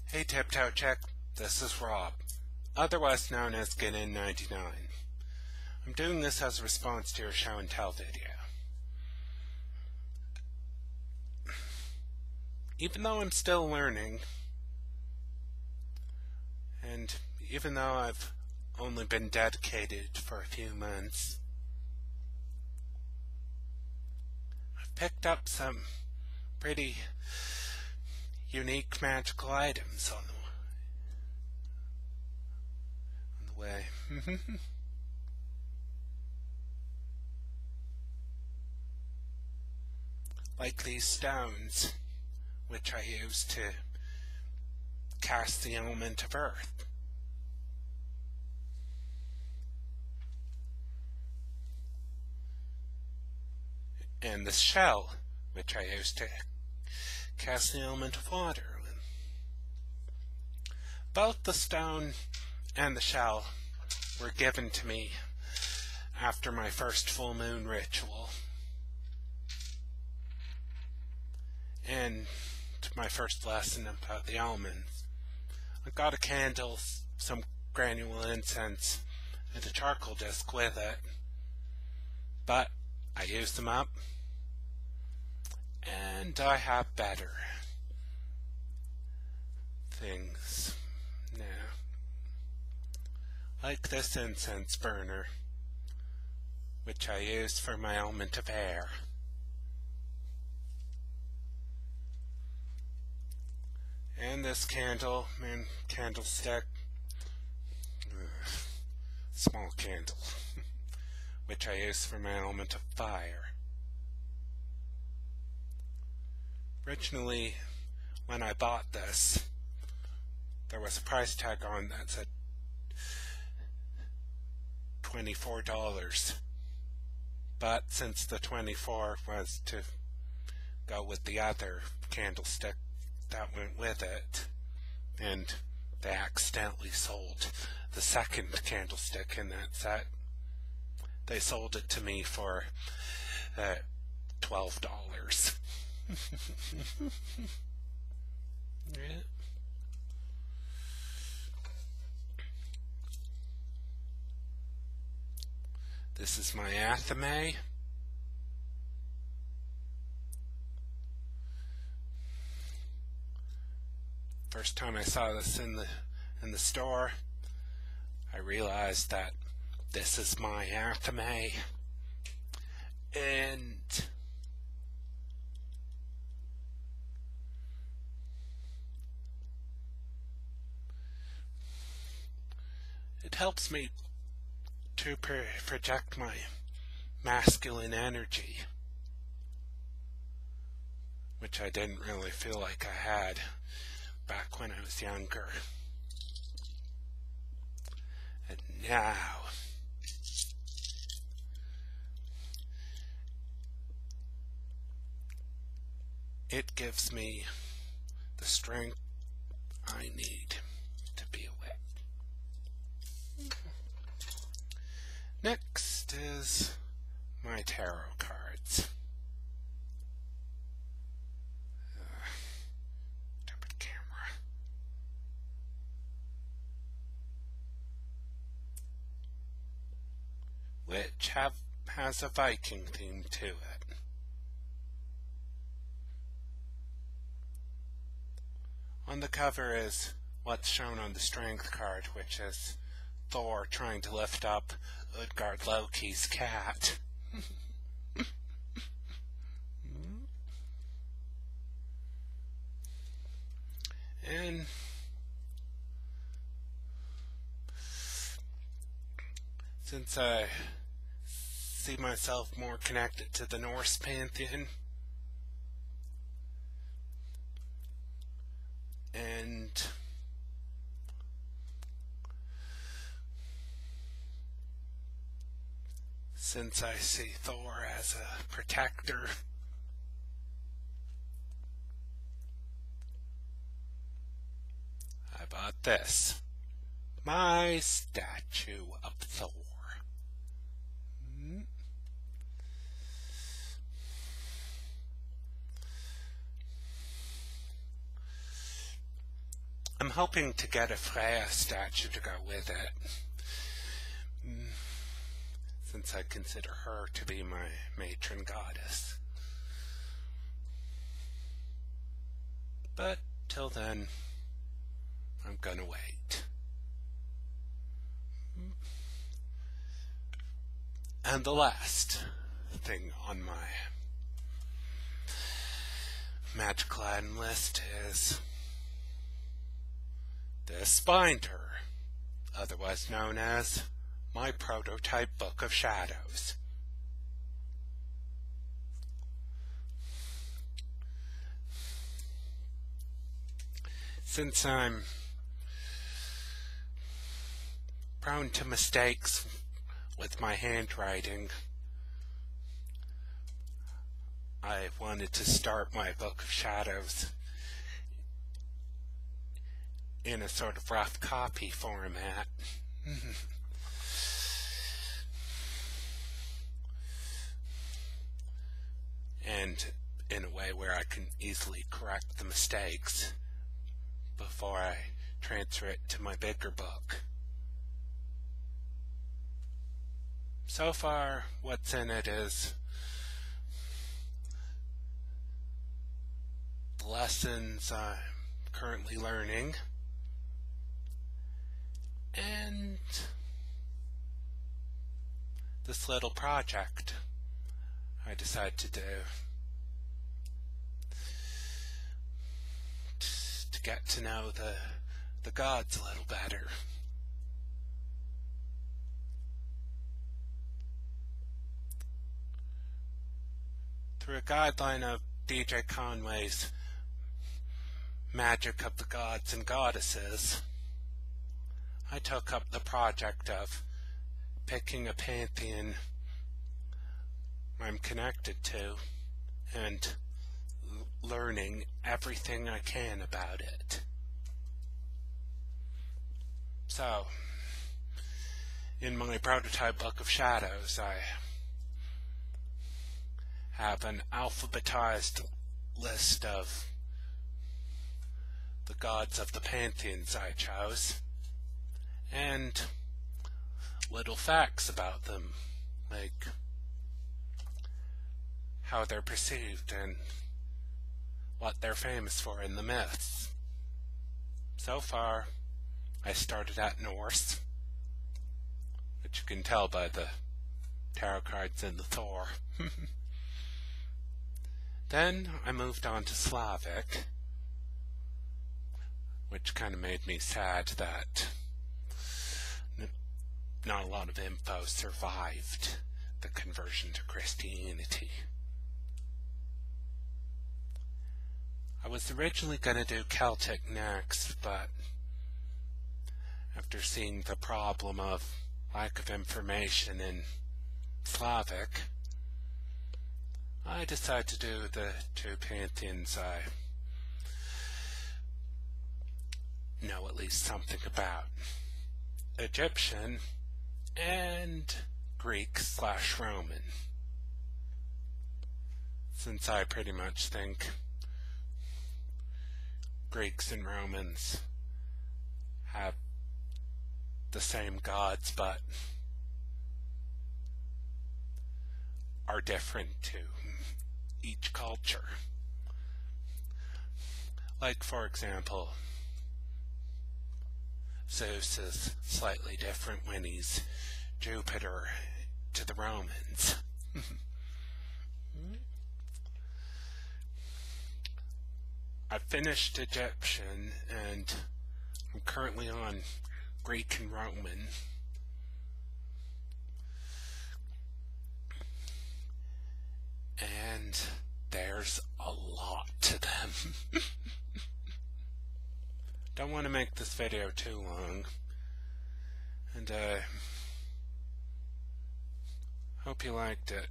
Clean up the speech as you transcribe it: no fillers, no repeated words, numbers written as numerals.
Hey TipToeChick, this is Rob, otherwise known as GetIn99. I'm doing this as a response to your show and tell video. Even though I'm still learning, and even though I've only been dedicated for a few months, I've picked up some pretty unique magical items on the way. Like these stones, which I use to cast the element of earth. And this shell, which I use to cast the element of water. Both the stone and the shell were given to me after my first full moon ritual. And my first lesson about the elements. I got a candle, some granule incense, and a charcoal disc with it. But I used them up, and I have better things now. Like this incense burner, which I use for my element of air. And this candlestick, small candle, which I use for my element of fire. Originally, when I bought this, there was a price tag on that said $24. But since the 24 was to go with the other candlestick that went with it, and they accidentally sold the second candlestick in that set, they sold it to me for $12. Yeah. This is my athame. First time I saw this in the store, I realized that this is my athame, and it helps me to project my masculine energy, which I didn't really feel like I had back when I was younger. And now, it gives me the strength I need to be awake. Next is my tarot cards. Stupid camera. Which has a Viking theme to it. On the cover is what's shown on the strength card, which is Thor trying to lift up Utgard Loki's cat. And since I see myself more connected to the Norse pantheon, and since I see Thor as a protector, I bought this, my statue of Thor. I'm hoping to get a Freya statue to go with it, since I consider her to be my matron goddess. But till then, I'm gonna wait. And the last thing on my magical item list is this binder, otherwise known as my prototype Book of Shadows. Since I'm prone to mistakes with my handwriting, I wanted to start my Book of Shadows in a sort of rough copy format. And in a way where I can easily correct the mistakes before I transfer it to my bigger book. So far, what's in it is the lessons I'm currently learning and this little project I decided to do to get to know the gods a little better. Through a guideline of DJ Conway's Magic of the Gods and Goddesses, I took up the project of picking a pantheon I'm connected to and learning everything I can about it. So, in my prototype Book of Shadows, I have an alphabetized list of the gods of the pantheons I chose, and little facts about them, like how they're perceived and what they're famous for in the myths. So far, I started at Norse, which you can tell by the tarot cards in the Thor. Then I moved on to Slavic, which kind of made me sad that not a lot of info survived the conversion to Christianity. I was originally going to do Celtic next, but after seeing the problem of lack of information in Slavic, I decided to do the two pantheons I know at least something about: Egyptian and Greek/Roman, since I pretty much think Greeks and Romans have the same gods but are different to each culture. Like, for example, Zeus is slightly different when he's Jupiter to the Romans. I finished Egyptian and I'm currently on Greek and Roman. And there's a lot to them. Don't want to make this video too long, and hope you liked it.